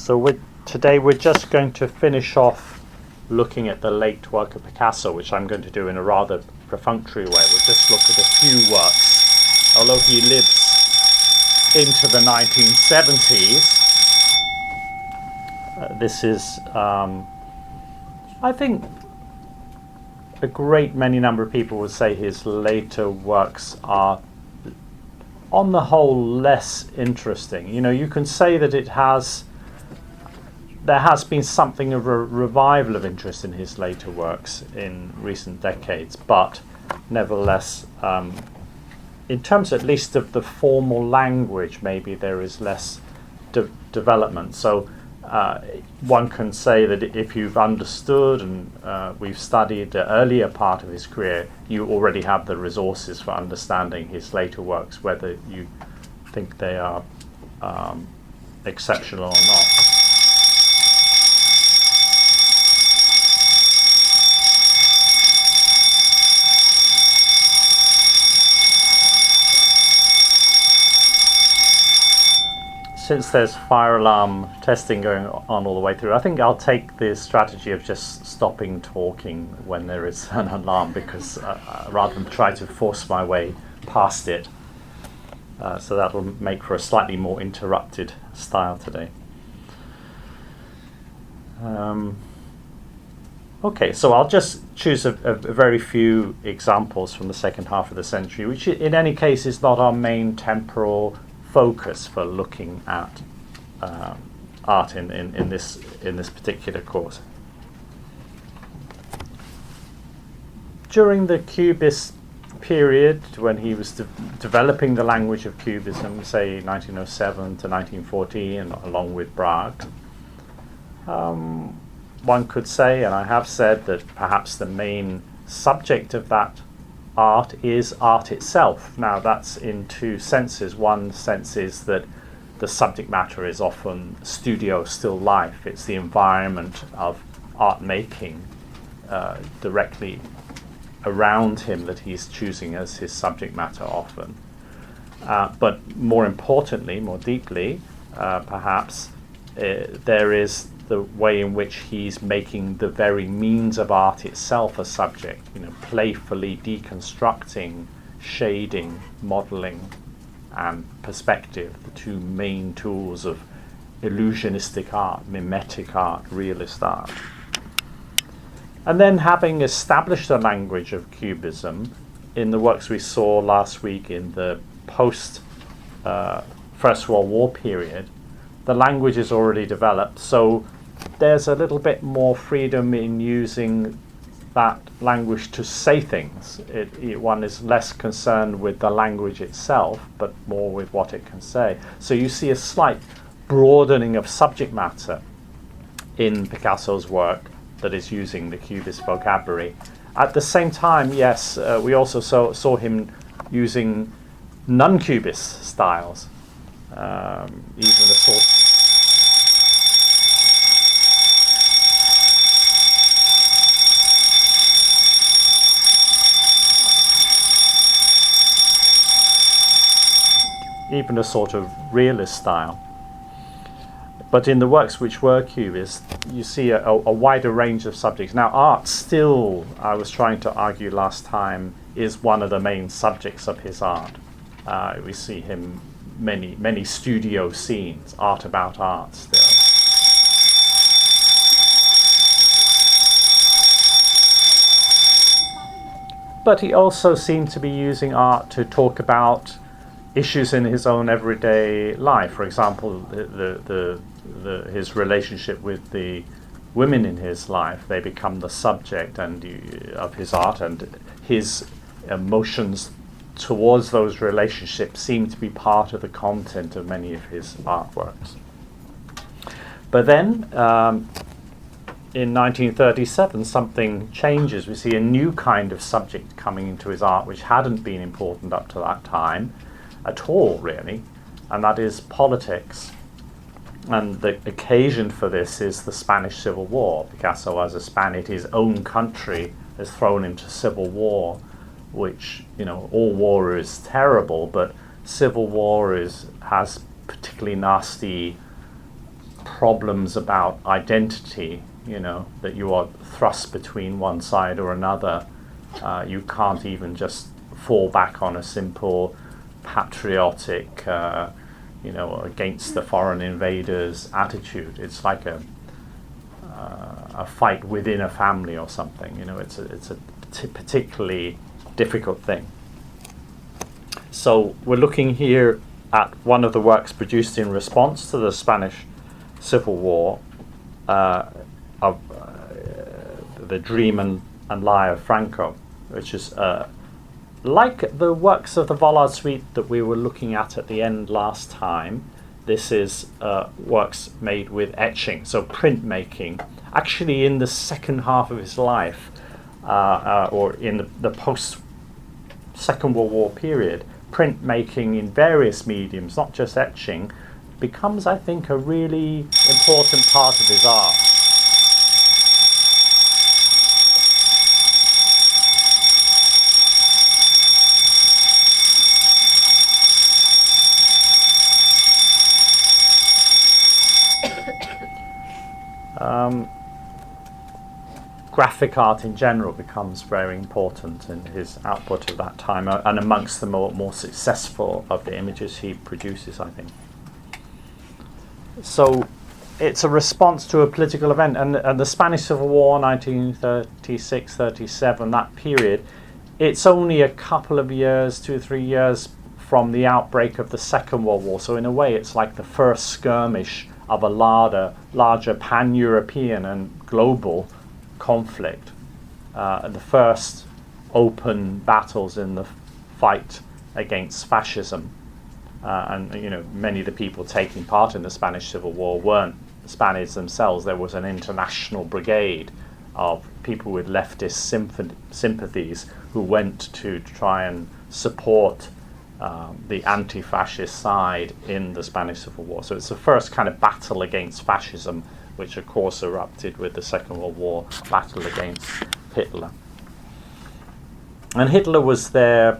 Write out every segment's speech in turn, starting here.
So today we're just going to finish off looking at the late work of Picasso, which I'm going to do in a rather perfunctory way. We'll just look at a few works. Although he lives into the 1970s, this is, I think, a great many number of people would say his later works are, on the whole, less interesting. You know, you can say that there has been something of a revival of interest in his later works in recent decades, but nevertheless, in terms at least of the formal language, maybe there is less development. So one can say that if you've understood and we've studied the earlier part of his career, you already have the resources for understanding his later works, whether you think they are exceptional or not. Since there's fire alarm testing going on all the way through, I think I'll take the strategy of just stopping talking when there is an alarm, because rather than try to force my way past it. So that'll make for a slightly more interrupted style today. Okay, so I'll just choose a very few examples from the second half of the century, which in any case is not our main temporal focus for looking at art in this particular course. During the Cubist period, when he was developing the language of Cubism, say 1907 to 1914, along with Braque, one could say, and I have said, that perhaps the main subject of that art is art itself. Now that's in two senses. One sense is that the subject matter is often studio still life. It's the environment of art making directly around him that he's choosing as his subject matter often. But more importantly, more deeply, perhaps, there is the way in which he's making the very means of art itself a subject, you know, playfully deconstructing, shading, modeling, and perspective, the two main tools of illusionistic art, mimetic art, realist art. And then, having established the language of Cubism in the works we saw last week in the post First World War period, the language is already developed, so there's a little bit more freedom in using that language to say things. One is less concerned with the language itself, but more with what it can say. So you see a slight broadening of subject matter in Picasso's work that is using the Cubist vocabulary. At the same time, yes, we also saw him using non-Cubist styles, even a sort. Even a sort of realist style. But in the works which were Cubist, you see a wider range of subjects. Now, art still, I was trying to argue last time, is one of the main subjects of his art. We see him many studio scenes, art about art still. But he also seemed to be using art to talk about issues in his own everyday life. For example, his relationship with the women in his life, they become the subject of his art, and his emotions towards those relationships seem to be part of the content of many of his artworks. But then, in 1937, something changes. We see a new kind of subject coming into his art, which hadn't been important up to that time at all, really, and that is politics. And the occasion for this is the Spanish Civil War. Picasso, as a Spaniard, his own country is thrown into civil war, which, you know, all war is terrible, but civil war has particularly nasty problems about identity, that you are thrust between one side or another. You can't even just fall back on a simple patriotic, against the foreign invaders attitude. It's like a fight within a family or something. It's a particularly difficult thing. So we're looking here at one of the works produced in response to the Spanish Civil War, of the Dream and Lie of Franco, which is like the works of the Vollard suite that we were looking at the end last time. This is works made with etching, so printmaking. Actually, in the second half of his life, or in the post-Second World War period, printmaking in various mediums, not just etching, becomes, I think, a really important part of his art. Graphic art in general becomes very important in his output of that time, and amongst the more successful of the images he produces, I think. So it's a response to a political event, and the Spanish Civil War, 1936-37, that period, it's only a couple of years, 2 or 3 years from the outbreak of the Second World War. So in a way, it's like the first skirmish of a larger pan-European and global conflict, the first open battles in the fight against fascism, and many of the people taking part in the Spanish Civil War weren't Spaniards themselves. There was an international brigade of people with leftist sympathies who went to try and support the anti-fascist side in the Spanish Civil War. So it's the first kind of battle against fascism, which of course erupted with the Second World War battle against Hitler. And Hitler was there,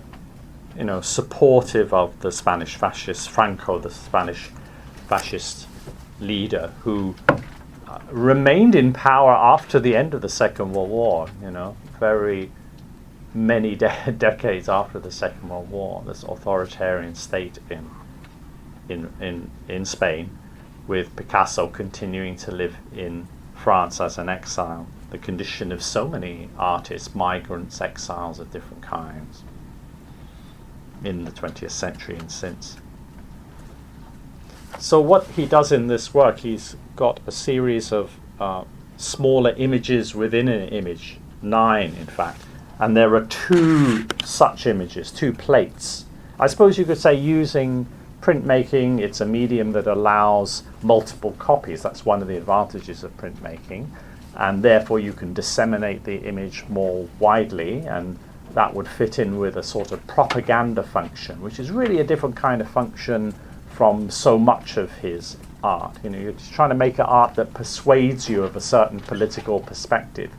supportive of the Spanish fascists, Franco, the Spanish fascist leader, who remained in power after the end of the Second World War, very many decades after the Second World War, this authoritarian state in Spain, with Picasso continuing to live in France as an exile, the condition of so many artists, migrants, exiles of different kinds in the 20th century and since. So what he does in this work, he's got a series of smaller images within an image, 9 in fact, and there are 2 such images, 2 plates. I suppose you could say, using printmaking, it's a medium that allows multiple copies. That's one of the advantages of printmaking, and therefore you can disseminate the image more widely, and that would fit in with a sort of propaganda function, which is really a different kind of function from so much of his art. You're just trying to make an art that persuades you of a certain political perspective.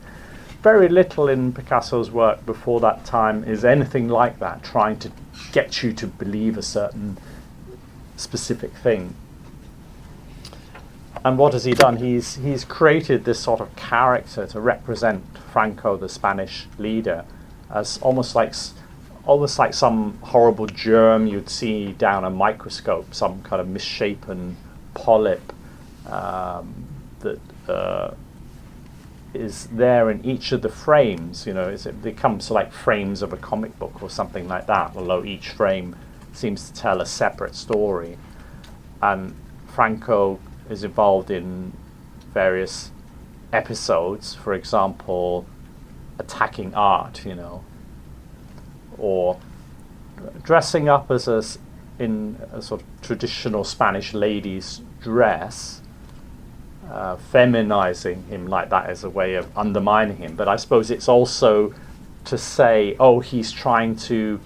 Very little in Picasso's work before that time is anything like that, trying to get you to believe a certain specific thing. And what has he done? He's created this sort of character to represent Franco, the Spanish leader, as almost like some horrible germ you'd see down a microscope, some kind of misshapen polyp that is there in each of the frames. It becomes like frames of a comic book or something like that, although each frame seems to tell a separate story. And Franco is involved in various episodes, for example, attacking art, or dressing up in a sort of traditional Spanish lady's dress, feminizing him like that as a way of undermining him. But I suppose it's also to say, he's trying to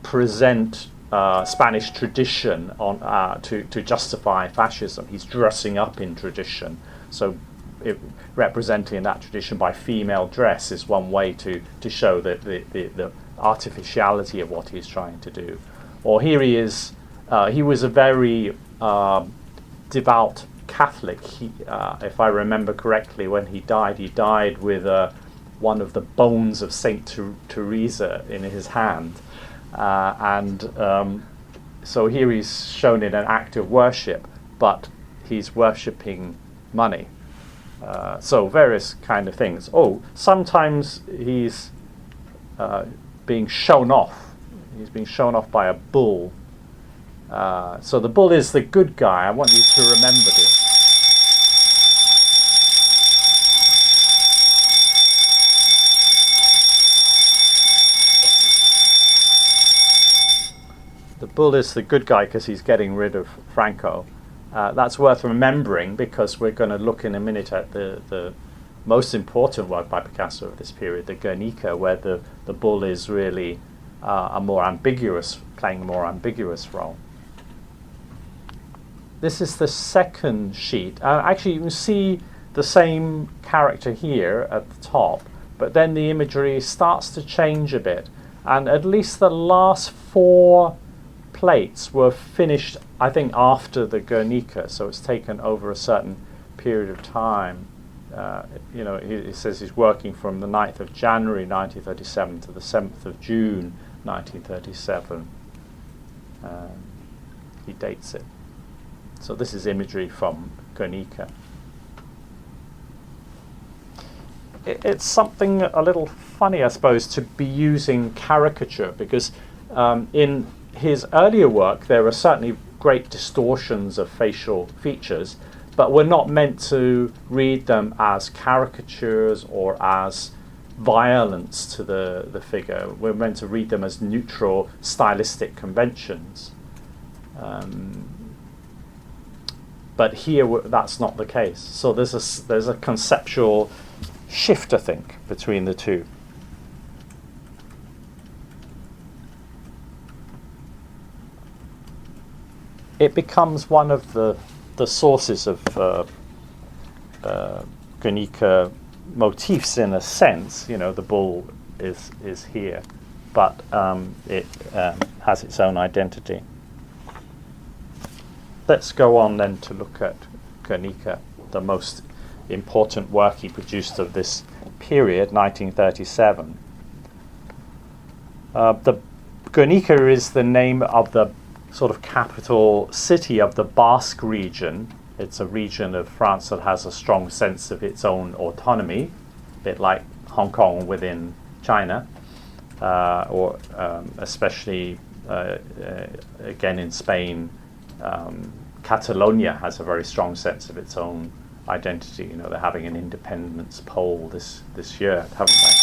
present Spanish tradition to justify fascism. He's dressing up in tradition. So representing that tradition by female dress is one way to show the artificiality of what he's trying to do. Or here he is, he was a very devout Catholic. He, if I remember correctly, when he died with one of the bones of Saint Teresa in his hand, so here he's shown in an act of worship, but he's worshipping money. So various kind of things. Oh, sometimes he's being shown off. He's being shown off by a bull. So the bull is the good guy. I want you to remember this. The bull is the good guy because he's getting rid of Franco. That's worth remembering because we're going to look in a minute at the most important work by Picasso of this period, the Guernica, where the bull is really playing a more ambiguous role. This is the second sheet. Actually, you can see the same character here at the top, but then the imagery starts to change a bit. And at least the last 4 plates were finished, I think, after the Guernica, so it's taken over a certain period of time. He says he's working from the 9th of January 1937 to the 7th of June 1937. He dates it. So this is imagery from Guernica. It's something a little funny, I suppose, to be using caricature, because in his earlier work there are certainly great distortions of facial features, but we're not meant to read them as caricatures or as violence to the figure. We're meant to read them as neutral stylistic conventions. But here that's not the case. So there's a conceptual shift, I think, between the two. It becomes one of the sources of Guernica motifs in a sense. The bull is here, but it has its own identity. Let's go on then to look at Guernica, the most important work he produced of this period, 1937. The Guernica is the name of the sort of capital city of the Basque region. It's a region of France that has a strong sense of its own autonomy, a bit like Hong Kong within China, or especially again in Spain. Catalonia has a very strong sense of its own identity. They're having an independence poll this year, haven't they?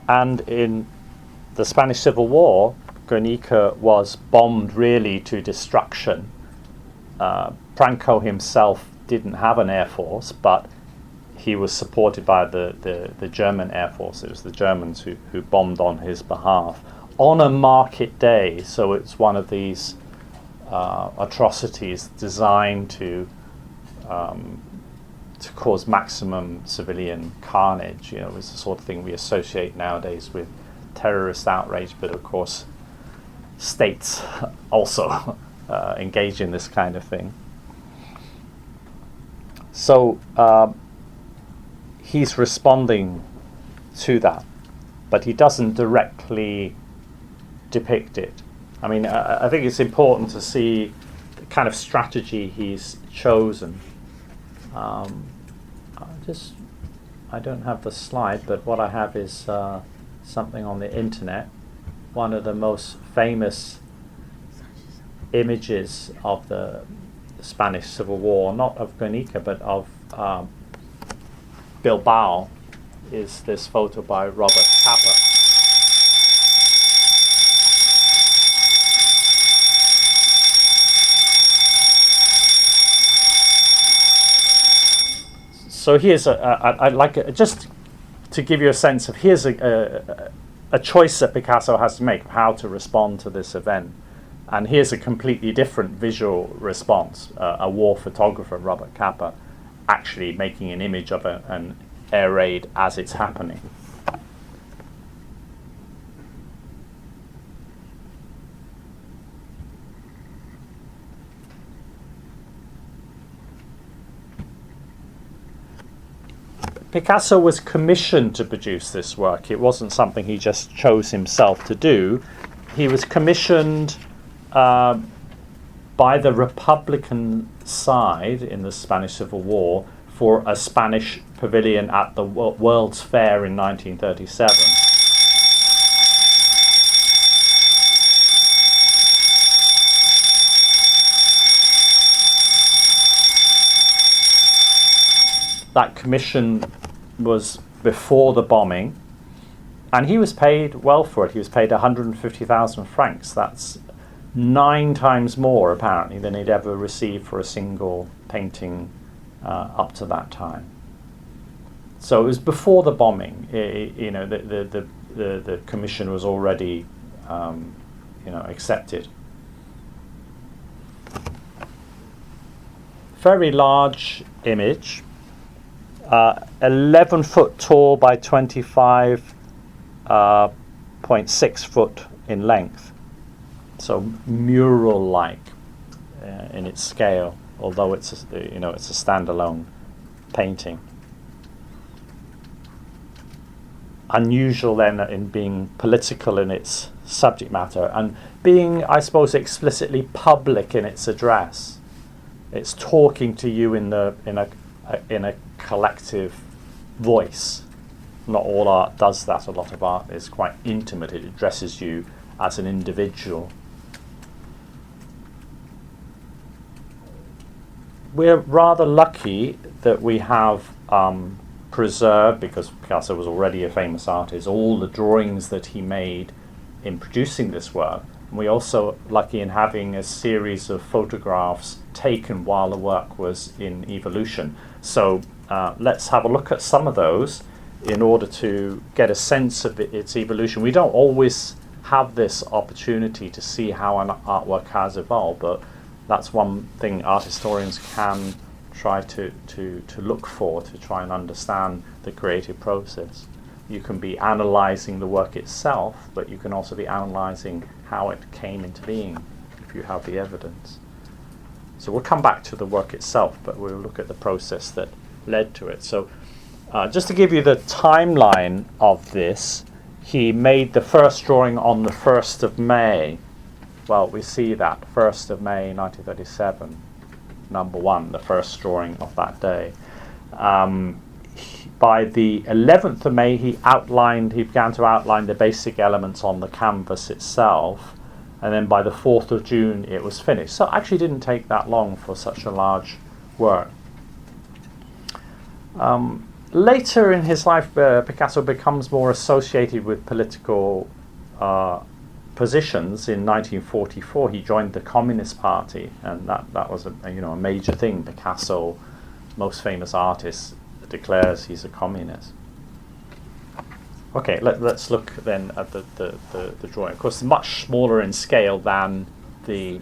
And in the Spanish Civil War, Guernica was bombed really to destruction. Franco himself didn't have an air force, but he was supported by the German air force. It was the Germans who bombed on his behalf on a market day. So it's one of these atrocities designed to cause maximum civilian carnage. It's the sort of thing we associate nowadays with terrorist outrage, but of course states also engage in this kind of thing. So he's responding to that, but he doesn't directly depict it. I mean, I think it's important to see the kind of strategy he's chosen. I don't have the slide, but what I have is something on the internet. One of the most famous images of the Spanish Civil War, not of Guernica, but of Bilbao, is this photo by Robert Capa. So here's I'd like just to give you a sense of here's a choice that Picasso has to make of how to respond to this event. And here's a completely different visual response. A war photographer, Robert Capa, actually making an image of an air raid as it's happening. Picasso was commissioned to produce this work. It wasn't something he just chose himself to do. He was commissioned by the Republican side in the Spanish Civil War for a Spanish pavilion at the World's Fair in 1937. That commission was before the bombing, and he was paid well for it. He was paid 150,000 francs. That's 9 times more, apparently, than he'd ever received for a single painting up to that time. So it was before the bombing. The commission was already, accepted. Very large image. 11 foot tall by 25.6 foot in length. So mural-like in its scale, although it's a standalone painting. Unusual then in being political in its subject matter and being, I suppose, explicitly public in its address. It's talking to you in a collective voice. Not all art does that. A lot of art is quite intimate. It addresses you as an individual. We're rather lucky that we have preserved, because Picasso was already a famous artist, all the drawings that he made in producing this work. And we're also lucky in having a series of photographs taken while the work was in evolution. So let's have a look at some of those in order to get a sense of its evolution. We don't always have this opportunity to see how an artwork has evolved, but that's one thing art historians can try to look for, to try and understand the creative process. You can be analysing the work itself, but you can also be analysing how it came into being if you have the evidence. So we'll come back to the work itself, but we'll look at the process that led to it. So just to give you the timeline of this, he made the first drawing on the 1st of May. Well, we see that, 1st of May 1937, number 1, the first drawing of that day. By the 11th of May, he began to outline the basic elements on the canvas itself, and then by the 4th of June, it was finished. So it actually didn't take that long for such a large work. Later in his life, Picasso becomes more associated with political positions. In 1944, he joined the Communist Party, and that was a major thing. Picasso, most famous artist, declares he's a communist. Okay, let's look then at the drawing. Of course, much smaller in scale than the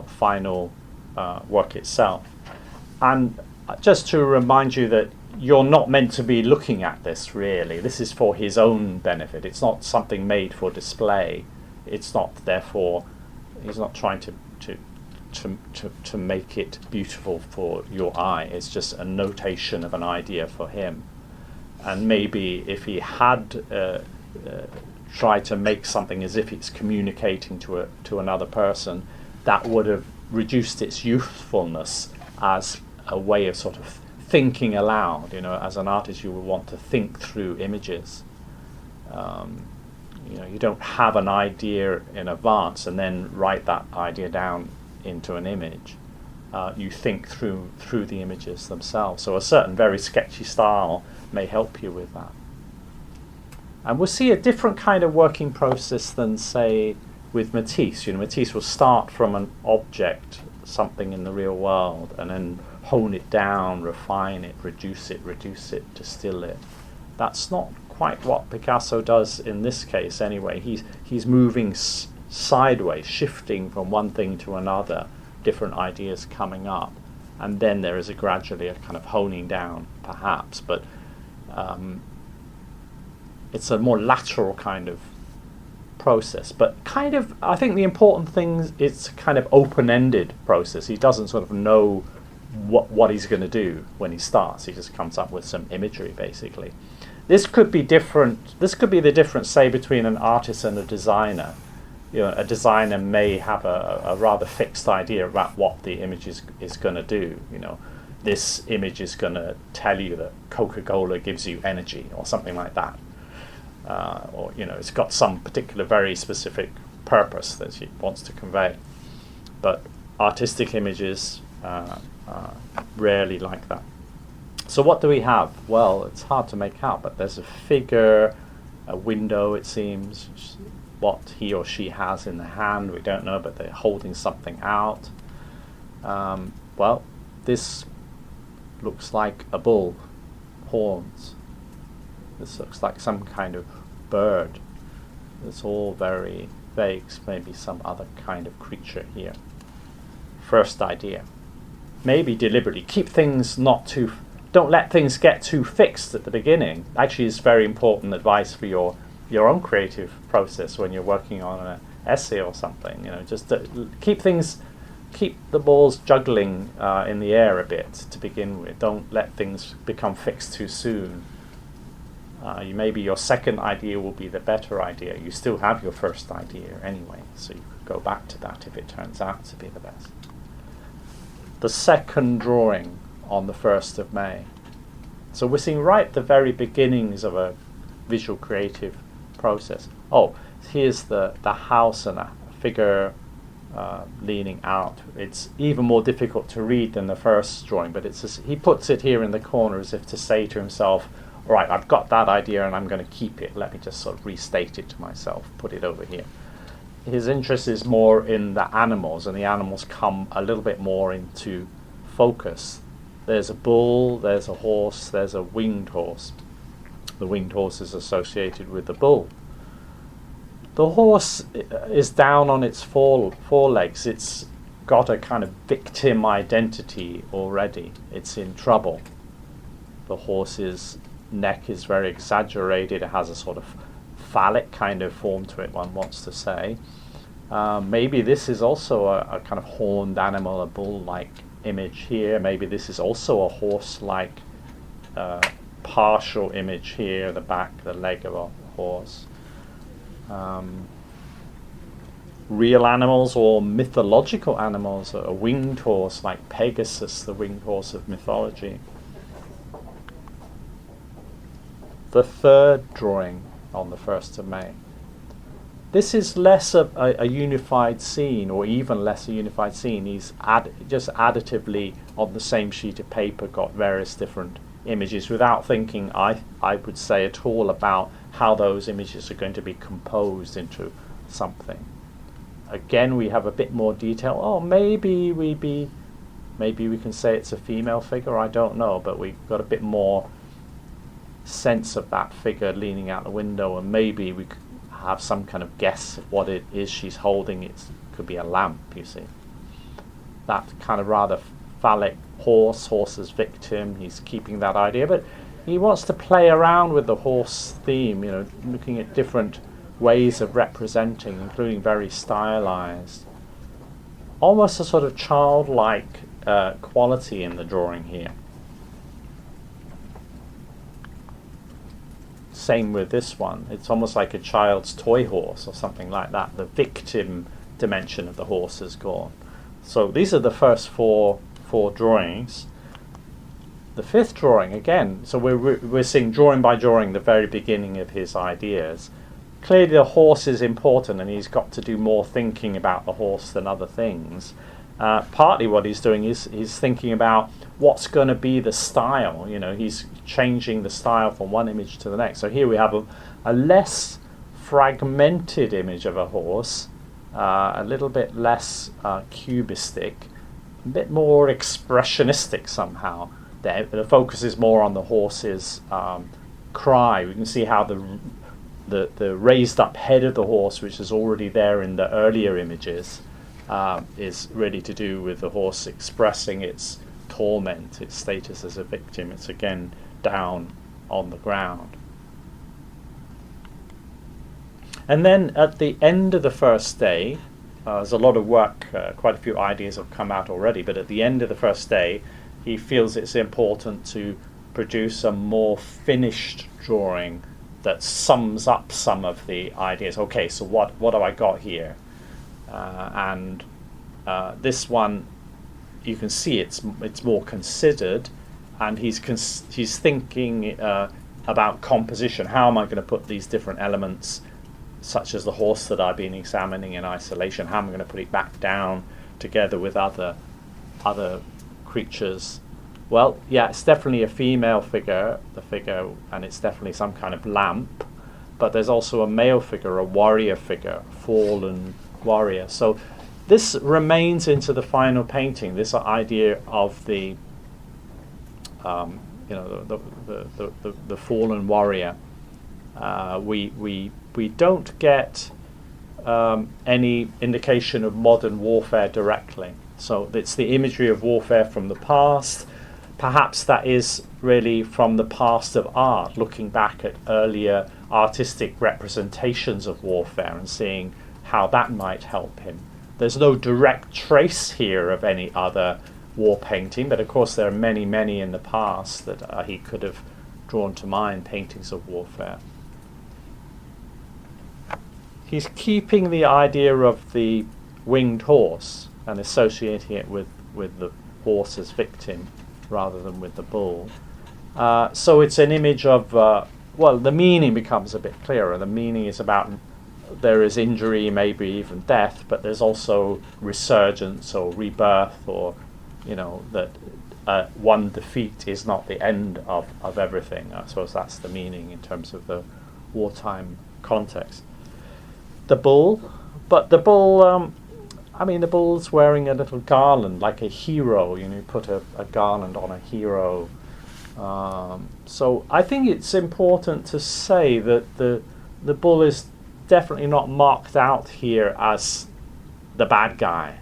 final work itself. And just to remind you that you're not meant to be looking at this, really. This is for his own benefit. It's not something made for display. It's not, therefore, he's not trying to make it beautiful for your eye. It's just a notation of an idea for him. And maybe if he had tried to make something as if it's communicating to another person, that would have reduced its youthfulness as a way of sort of thinking aloud. As an artist, you would want to think through images. You don't have an idea in advance and then write that idea down into an image. You think through the images themselves. So a certain very sketchy style may help you with that. And we'll see a different kind of working process than, say, with Matisse. Matisse will start from an object, something in the real world, and then hone it down, refine it, reduce it, distill it. That's not quite what Picasso does in this case anyway. He's moving sideways, shifting from one thing to another, different ideas coming up, and then there is gradually a kind of honing down, perhaps, but it's a more lateral kind of process. But kind of, I think the important thing is it's a kind of open-ended process. He doesn't sort of know what he's going to do when he starts. He just comes up with some imagery, basically. This could be different. This could be the difference, say, between an artist and a designer. You know, a designer may have a rather fixed idea about what the image is going to do. You know, this image is going to tell you that Coca-Cola gives you energy, or something like that. Or, you know, it's got some particular very specific purpose that he wants to convey. But artistic images rarely like that. So what do we have? Well, it's hard to make out, but there's a figure, a window, it seems. What he or she has in the hand, we don't know, but they're holding something out. Well, this looks like a bull, horns. This looks like some kind of bird. It's all very vague, maybe some other kind of creature here. First idea. Maybe deliberately keep things don't let things get too fixed at the beginning. Actually, it's very important advice for your own creative process when you're working on an essay or something. You know, just keep the balls juggling in the air a bit to begin with. Don't let things become fixed too soon. Maybe your second idea will be the better idea. You still have your first idea anyway, so you could go back to that if it turns out to be the best. The second drawing on the 1st of May. So we're seeing right at the very beginnings of a visual creative process. Oh, here's the house and a figure leaning out. It's even more difficult to read than the first drawing, but he puts it here in the corner as if to say to himself, all right, I've got that idea and I'm going to keep it. Let me just sort of restate it to myself, put it over here. His interest is more in the animals, and the animals come a little bit more into focus. There's a bull, there's a horse, there's a winged horse. The winged horse is associated with the bull. The horse is down on its forelegs. It's got a kind of victim identity already. It's in trouble. The horse's neck is very exaggerated. It has a sort of phallic kind of form to it, one wants to say. Maybe this is also a kind of horned animal, a bull-like image here. Maybe this is also a horse-like partial image here, the back, the leg of a horse. Real animals or mythological animals, a winged horse like Pegasus, the winged horse of mythology. The third drawing on the 1st of May. This is less a unified scene, or even less a unified scene. He's just additively on the same sheet of paper got various different images without thinking, I would say, at all about how those images are going to be composed into something. Again, we have a bit more detail. Oh, maybe we can say it's a female figure, I don't know, but we've got a bit more sense of that figure leaning out the window, and maybe we could have some kind of guess of what it is she's holding. It could be a lamp, you see. That kind of rather phallic horse's victim, he's keeping that idea, but he wants to play around with the horse theme, you know, looking at different ways of representing, including very stylized. Almost a sort of childlike quality in the drawing here. Same with this one. It's almost like a child's toy horse or something like that. The victim dimension of the horse is gone. So these are the first four drawings. The fifth drawing, again, so we're seeing drawing by drawing the very beginning of his ideas. Clearly the horse is important, and he's got to do more thinking about the horse than other things. Partly what he's doing is he's thinking about what's going to be the style. You know, he's changing the style from one image to the next. So here we have a less fragmented image of a horse, a little bit less cubistic, a bit more expressionistic somehow. The focus is more on the horse's cry. We can see how the raised up head of the horse, which is already there in the earlier images, is really to do with the horse expressing its torment, its status as a victim. It's again down on the ground. And then at the end of the first day, there's a lot of work, quite a few ideas have come out already, but at the end of the first day, he feels it's important to produce a more finished drawing that sums up some of the ideas. Okay, so what have I got here? And this one, you can see it's more considered, and he's thinking about composition. How am I going to put these different elements, such as the horse that I've been examining in isolation, how am I going to put it back down together with other creatures? Well, yeah, it's definitely a female figure, and it's definitely some kind of lamp, but there's also a male figure, a warrior figure, fallen warrior. So this remains into the final painting, this idea of the the fallen warrior. We don't get any indication of modern warfare directly. So it's the imagery of warfare from the past. Perhaps that is really from the past of art, looking back at earlier artistic representations of warfare and seeing how that might help him. There's no direct trace here of any other war painting, but of course there are many, many in the past that he could have drawn to mind, paintings of warfare. He's keeping the idea of the winged horse and associating it with the horse as victim rather than with the bull. So it's an image of, the meaning becomes a bit clearer. The meaning is about there is injury, maybe even death, but there's also resurgence or rebirth, or, that one defeat is not the end of everything. I suppose that's the meaning in terms of the wartime context. The bull, the bull's wearing a little garland like a hero. You put a garland on a hero. So I think it's important to say that the bull is definitely not marked out here as the bad guy.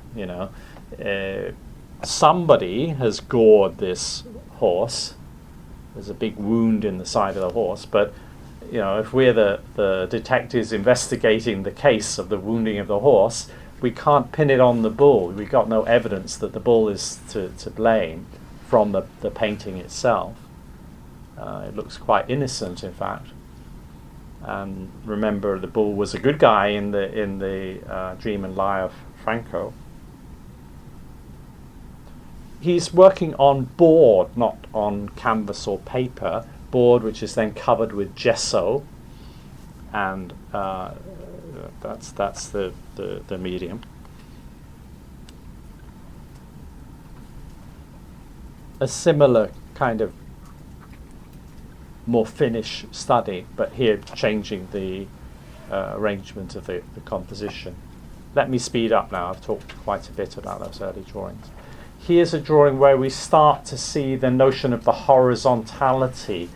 Somebody has gored this horse. There's a big wound in the side of the horse, but if we're the detectives investigating the case of the wounding of the horse, we can't pin it on the bull. We've got no evidence that the bull is to blame from the painting itself. It looks quite innocent, in fact. And remember, the bull was a good guy in the Dream and Lie of Franco. He's working on board, not on canvas or paper. Board, which is then covered with gesso, and that's the medium. A similar kind of more finished study, but here changing the arrangement of the composition. Let me speed up now. I've talked quite a bit about those early drawings. Here's a drawing where we start to see the notion of the horizontality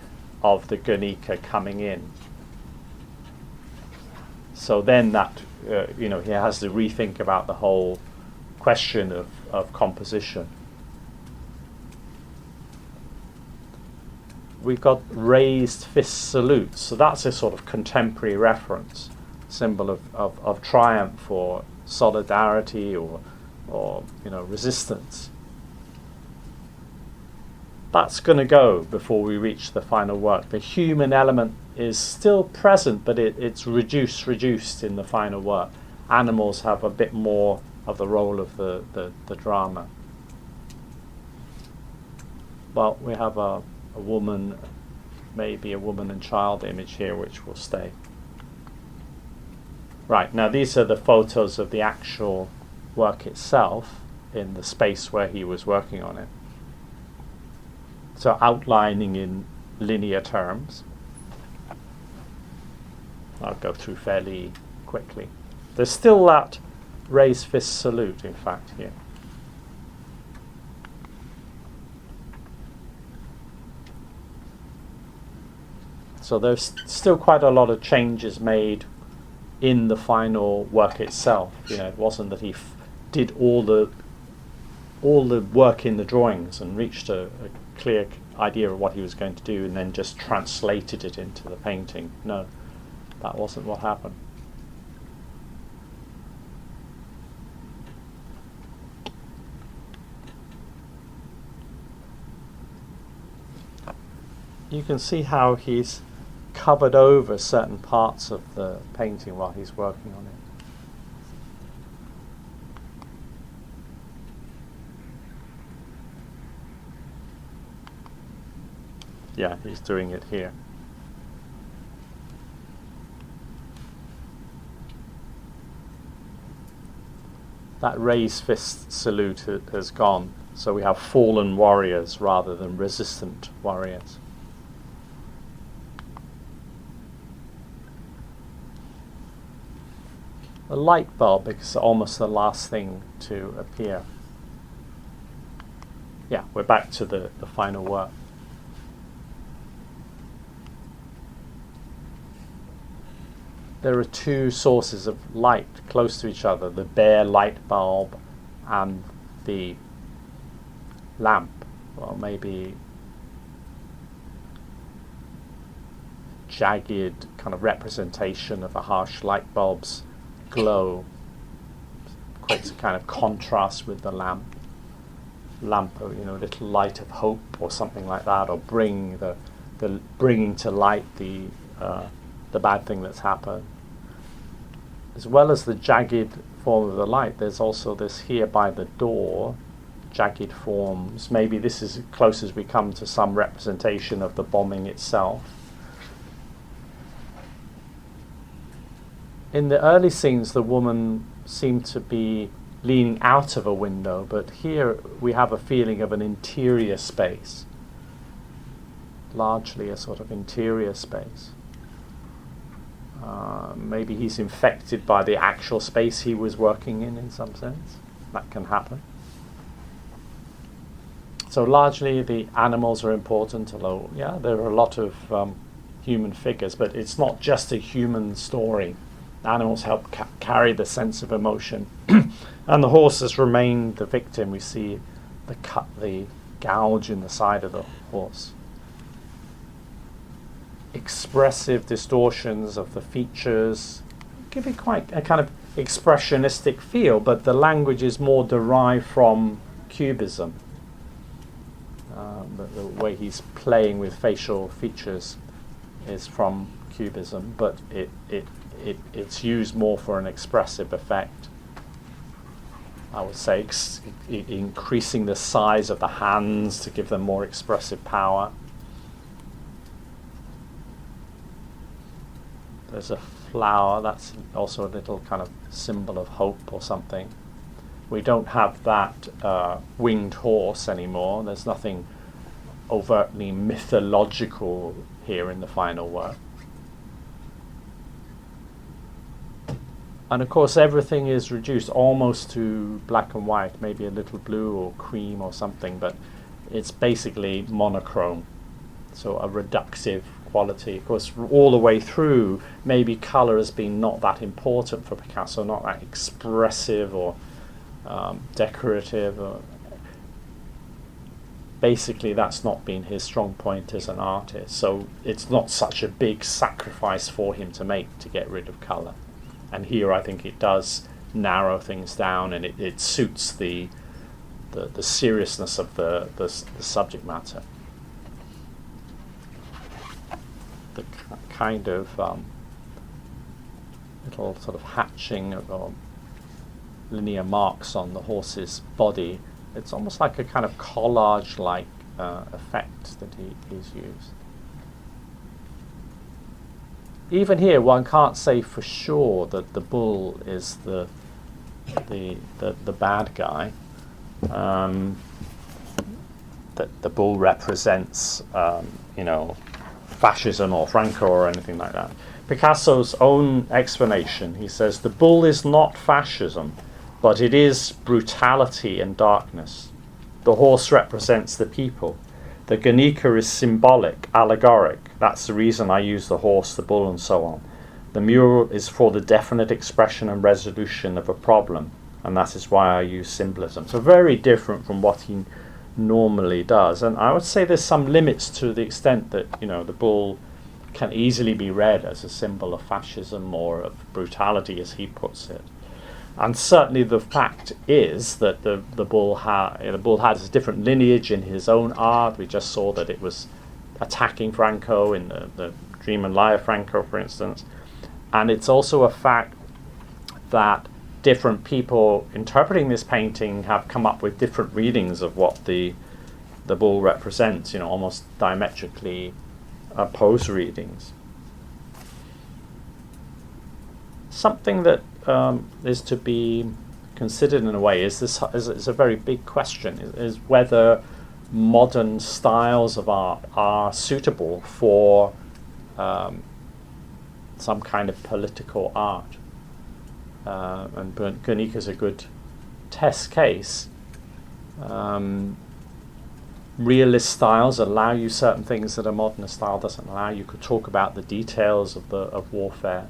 of the Guernica coming in. So then that, he has to rethink about the whole question of composition. We've got raised fist salutes, so that's a sort of contemporary reference, symbol of triumph or solidarity or resistance. That's going to go before we reach the final work. The human element is still present, but it's reduced in the final work. Animals have a bit more of the role of the drama. Well, we have a woman, maybe a woman and child image here, which will stay. Right, now these are the photos of the actual work itself in the space where he was working on it. So outlining in linear terms. I'll go through fairly quickly. There's still that raised fist salute, in fact, here. So there's still quite a lot of changes made in the final work itself. It wasn't that he did all the work in the drawings and reached a clear idea of what he was going to do and then just translated it into the painting. No, that wasn't what happened. You can see how he's covered over certain parts of the painting while he's working on it. Yeah, he's doing it here. That raised fist salute has gone, so we have fallen warriors rather than resistant warriors. The light bulb is almost the last thing to appear. Yeah, we're back to the final work. There are two sources of light close to each other, the bare light bulb and the lamp. Well, maybe jagged kind of representation of a harsh light bulb's glow creates a kind of contrast with the lamp, a little light of hope or something like that, or bringing to light the bad thing that's happened. As well as the jagged form of the light, there's also this here by the door, jagged forms. Maybe this is as close as we come to some representation of the bombing itself. In the early scenes, the woman seemed to be leaning out of a window, but here we have a feeling of an interior space, largely a sort of interior space. Maybe he's infected by the actual space he was working in some sense. That can happen. So largely the animals are important, although, yeah, there are a lot of human figures, but it's not just a human story. Animals help carry the sense of emotion. And the horses remain the victim. We see the gouge in the side of the horse. Expressive distortions of the features give it quite a kind of expressionistic feel, but the language is more derived from Cubism. The way he's playing with facial features is from Cubism, but it's used more for an expressive effect. I would say increasing the size of the hands to give them more expressive power. There's a flower, that's also a little kind of symbol of hope or something. We don't have that winged horse anymore. There's nothing overtly mythological here in the final work. And of course everything is reduced almost to black and white, maybe a little blue or cream or something, but it's basically monochrome, so a reductive quality. Of course, all the way through, maybe colour has been not that important for Picasso, not that expressive or decorative. Basically, that's not been his strong point as an artist. So it's not such a big sacrifice for him to make to get rid of colour. And here, I think it does narrow things down, and it suits the seriousness of the subject matter. The kind of little sort of hatching of linear marks on the horse's body. It's almost like a kind of collage-like effect that he's used. Even here, one can't say for sure that the bull is the bad guy. That the bull represents, fascism or Franco or anything like that. Picasso's own explanation, he says, the bull is not fascism, but it is brutality and darkness. The horse represents the people. The Guernica is symbolic, allegoric. That's the reason I use the horse, the bull, and so on. The mural is for the definite expression and resolution of a problem, and that is why I use symbolism. So very different from what he normally does. And I would say there's some limits to the extent that, you know, the bull can easily be read as a symbol of fascism or of brutality, as he puts it. And certainly the fact is that the bull has a different lineage in his own art. We just saw that it was attacking Franco in the Dream and Lie of Franco, for instance. And it's also a fact that different people interpreting this painting have come up with different readings of what the bull represents, you know, almost diametrically opposed readings. Something that is to be considered in a way is a very big question, is whether modern styles of art are suitable for some kind of political art. And Guernica is a good test case. Realist styles allow you certain things that a modernist style doesn't allow. You could talk about the details of warfare.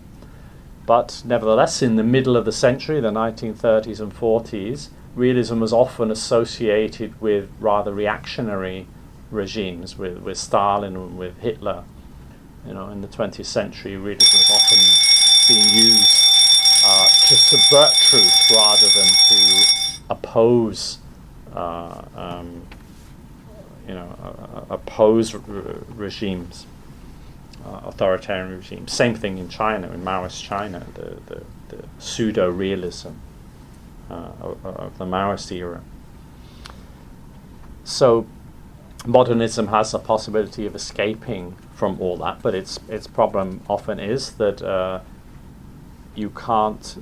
But nevertheless, in the middle of the century, the 1930s and 40s, realism was often associated with rather reactionary regimes, with Stalin and with Hitler. You know, in the 20th century, realism was often being used to subvert truth rather than to oppose, regimes, authoritarian regimes. Same thing in China, in Maoist China, the pseudo-realism of the Maoist era. So modernism has a possibility of escaping from all that, but its problem often is that you can't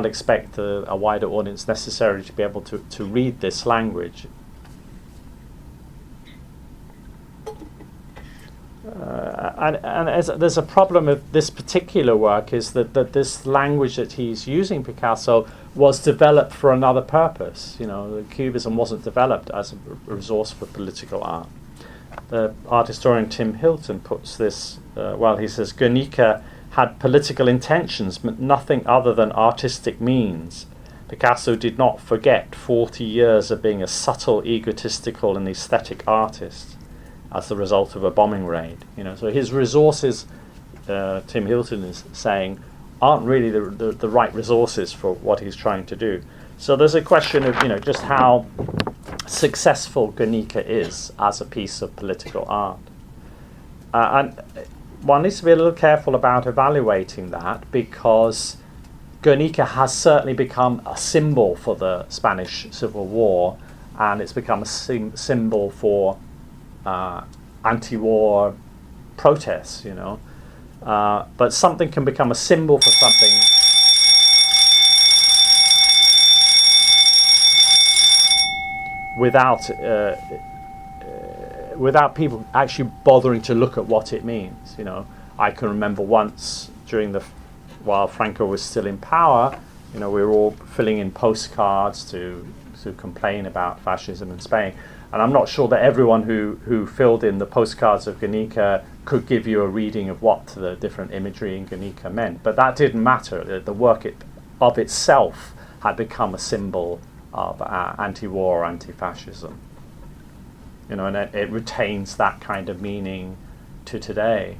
expect a wider audience necessarily to be able to read this language. And as there's a problem with this particular work is that this language that he's using, Picasso, was developed for another purpose. You know, Cubism wasn't developed as a resource for political art. The art historian Tim Hilton puts this, he says, Guernica had political intentions, but nothing other than artistic means. Picasso did not forget 40 years of being a subtle, egotistical and aesthetic artist as the result of a bombing raid. You know, so his resources, Tim Hilton is saying, aren't really the right resources for what he's trying to do. So there's a question of, you know, just how successful Guernica is as a piece of political art. And one needs to be a little careful about evaluating that, because Guernica has certainly become a symbol for the Spanish Civil War, and it's become a symbol for anti-war protests, you know. But something can become a symbol for something without people actually bothering to look at what it means. You know, I can remember once while Franco was still in power, you know, we were all filling in postcards to complain about fascism in Spain. And I'm not sure that everyone who filled in the postcards of Guernica could give you a reading of what the different imagery in Guernica meant. But that didn't matter. The work of itself had become a symbol of anti-war, anti-fascism. You know, and it retains that kind of meaning to today.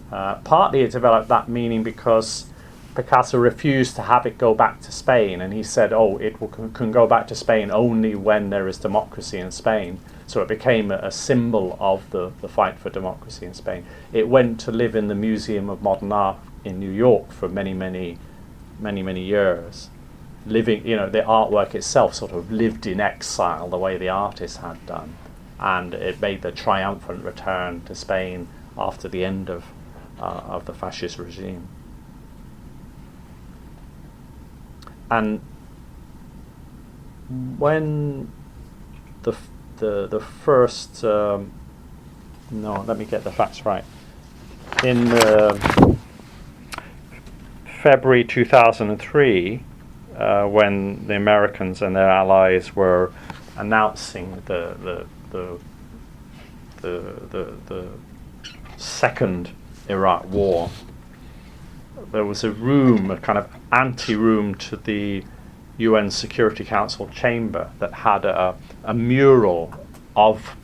Partly it developed that meaning because Picasso refused to have it go back to Spain, and he said, can go back to Spain only when there is democracy in Spain. So it became a symbol of the fight for democracy in Spain. It went to live in the Museum of Modern Art in New York for many, many, many, many years. Living, you know, the artwork itself sort of lived in exile the way the artist had done. And it made the triumphant return to Spain after the end of the fascist regime. And when the first let me get the facts right. In February 2003, when the Americans and their allies were announcing the Second Iraq War, there was a room, a kind of ante-room to the UN Security Council chamber that had a mural of,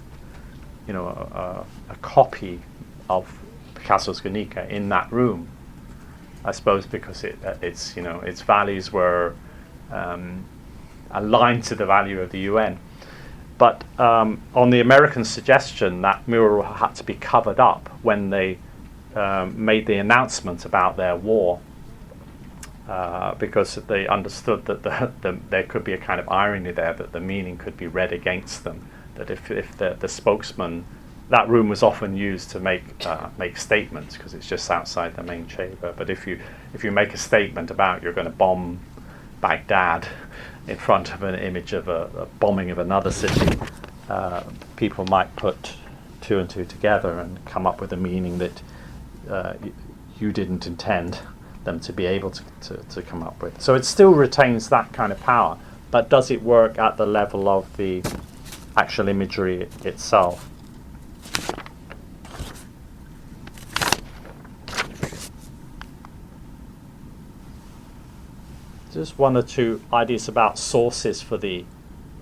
a copy of Picasso's Guernica in that room. I suppose because its values were aligned to the value of the UN. But on the American suggestion, that mural had to be covered up when they made the announcement about their war, because they understood that there could be a kind of irony there, that the meaning could be read against them. That if the spokesman, that room was often used to make statements because it's just outside the main chamber. But if you make a statement about you're going to bomb Baghdad in front of an image of a bombing of another city, people might put two and two together and come up with a meaning that you didn't intend them to be able to come up with. So it still retains that kind of power, but does it work at the level of the actual imagery itself? Just one or two ideas about sources for the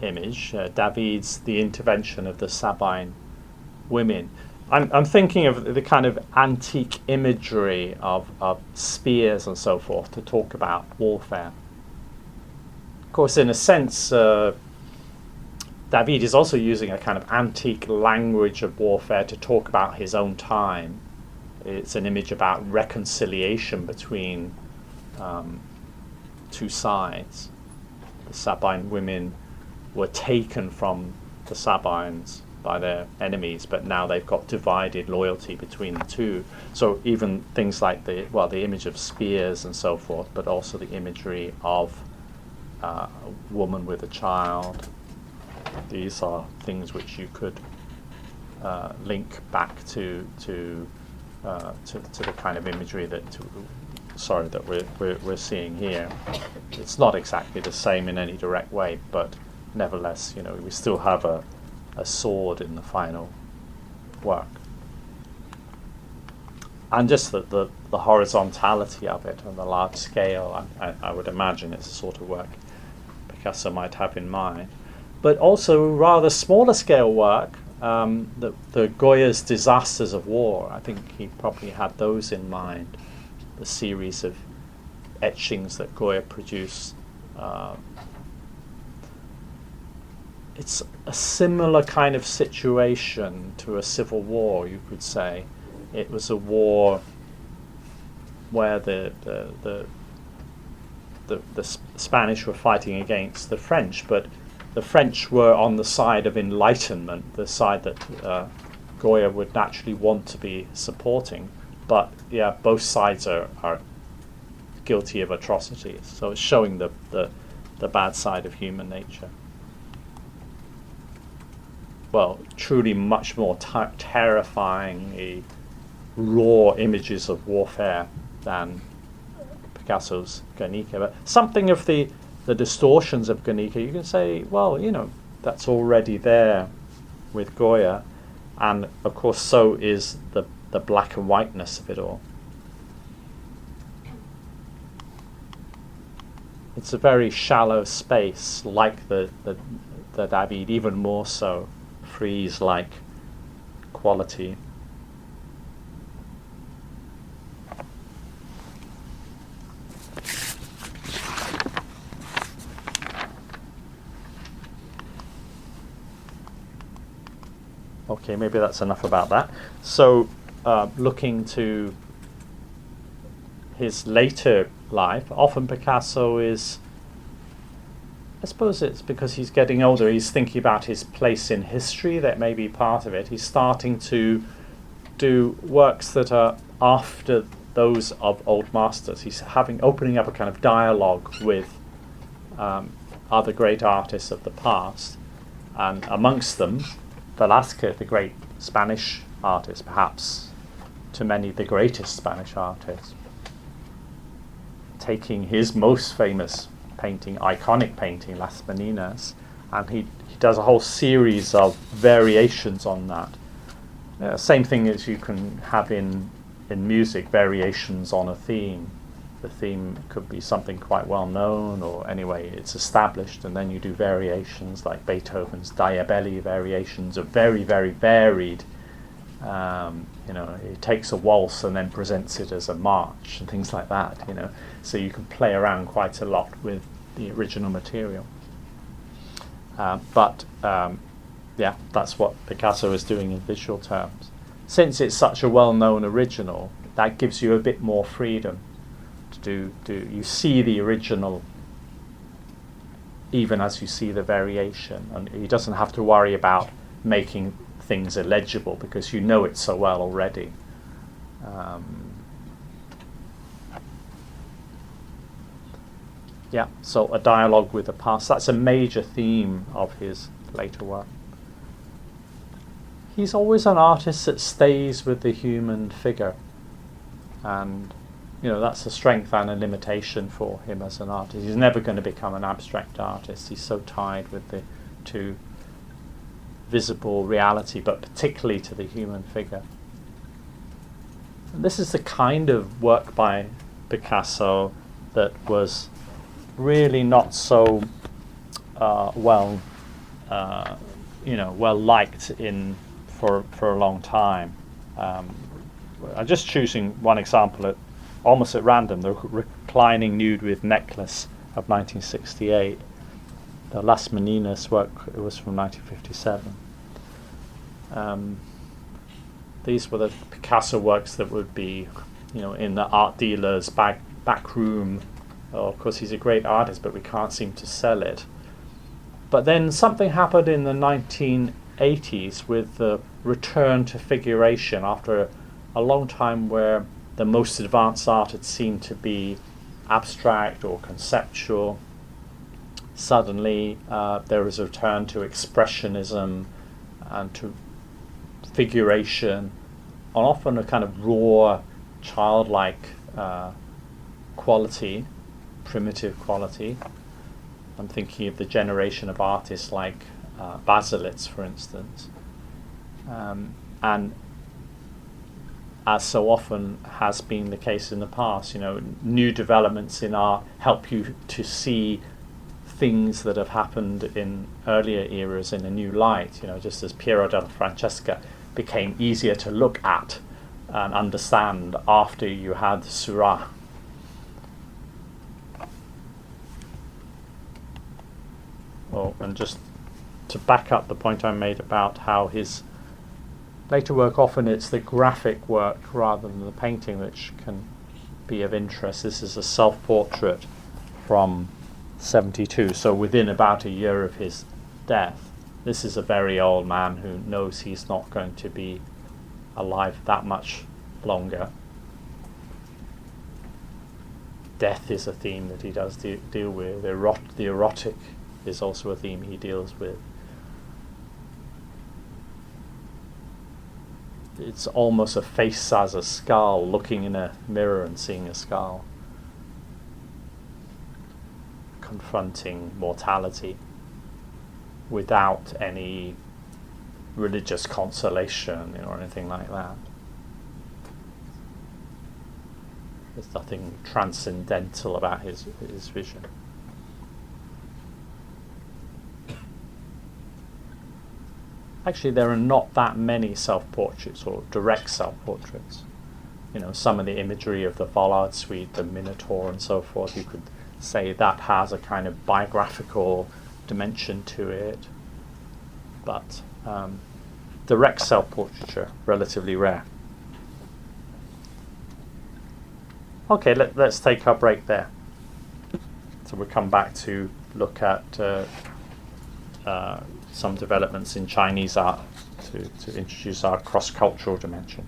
image. David's The Intervention of the Sabine Women. I'm thinking of the kind of antique imagery of spears and so forth to talk about warfare. Of course, in a sense, David is also using a kind of antique language of warfare to talk about his own time. It's an image about reconciliation between two sides. The Sabine women were taken from the Sabines by their enemies, but now they've got divided loyalty between the two. So even things like the image of spears and so forth, but also the imagery of a woman with a child. These are things which you could link back to the kind of imagery that we're seeing here. It's not exactly the same in any direct way, but nevertheless, we still have a sword in the final work. And just the horizontality of it and the large scale, I would imagine it's the sort of work Picasso might have in mind. But also rather smaller scale work, the Goya's Disasters of War. I think he probably had those in mind, the series of etchings that Goya produced. It's a similar kind of situation to a civil war, you could say. It was a war where the Spanish were fighting against the French, but the French were on the side of enlightenment, the side that Goya would naturally want to be supporting. But yeah, both sides are guilty of atrocities. So it's showing the bad side of human nature. Well, truly much more terrifying, raw images of warfare than Picasso's Guernica. But something of the distortions of Guernica, you can say, well, that's already there with Goya. And of course, so is the black and whiteness of it all. It's a very shallow space, like the David, even more so. Frieze-like quality. Okay, maybe that's enough about that. So, looking to his later life, often Picasso is, I suppose it's because he's getting older, he's thinking about his place in history. That may be part of it. He's starting to do works that are after those of old masters. He's opening up a kind of dialogue with other great artists of the past, and amongst them Velázquez, the great Spanish artist, perhaps to many the greatest Spanish artist, taking his most famous painting, iconic painting, Las Meninas, and he does a whole series of variations on that, Same thing as you can have in music, variations on a theme. The theme could be something quite well known, or anyway it's established, and then you do variations like Beethoven's Diabelli variations are very, very varied. He takes a waltz and then presents it as a march and things like that, so you can play around quite a lot with the original material. But that's what Picasso is doing in visual terms. Since it's such a well-known original, that gives you a bit more freedom to do. You see the original even as you see the variation, and he doesn't have to worry about making things illegible because you know it so well already. So a dialogue with the past, that's a major theme of his later work. He's always an artist that stays with the human figure, and that's a strength and a limitation for him as an artist. He's never going to become an abstract artist. He's so tied with to visible reality, but particularly to the human figure. And this is the kind of work by Picasso that was really not so well liked for a long time. I'm just choosing one example almost at random: the reclining nude with necklace of 1968. The Las Meninas work, it was from 1957. These were the Picasso works that would be, in the art dealer's back room. Of course, he's a great artist, but we can't seem to sell it. But then something happened in the 1980s with the return to figuration after a long time where the most advanced art had seemed to be abstract or conceptual. Suddenly there was a return to expressionism and to figuration, and often a kind of raw, childlike quality, primitive quality. I'm thinking of the generation of artists like Baselitz, for instance. And as so often has been the case in the past, new developments in art help you to see things that have happened in earlier eras in a new light, just as Piero della Francesca became easier to look at and understand after you had Seurat. And just to back up the point I made about how his later work, often it's the graphic work rather than the painting which can be of interest. This is a self-portrait from 72, so within about a year of his death. This is a very old man who knows he's not going to be alive that much longer. Death is a theme that he does deal with. The erotic is also a theme he deals with. It's almost a face as a skull, looking in a mirror and seeing a skull, confronting mortality without any religious consolation or anything like that. There's nothing transcendental about his vision. Actually, there are not that many self-portraits or direct self-portraits. Some of the imagery of the Vollard suite, the Minotaur and so forth, you could say that has a kind of biographical dimension to it. But direct self-portraiture, relatively rare. Okay, let's take our break there. So we'll come back to look at some developments in Chinese art to introduce our cross-cultural dimension.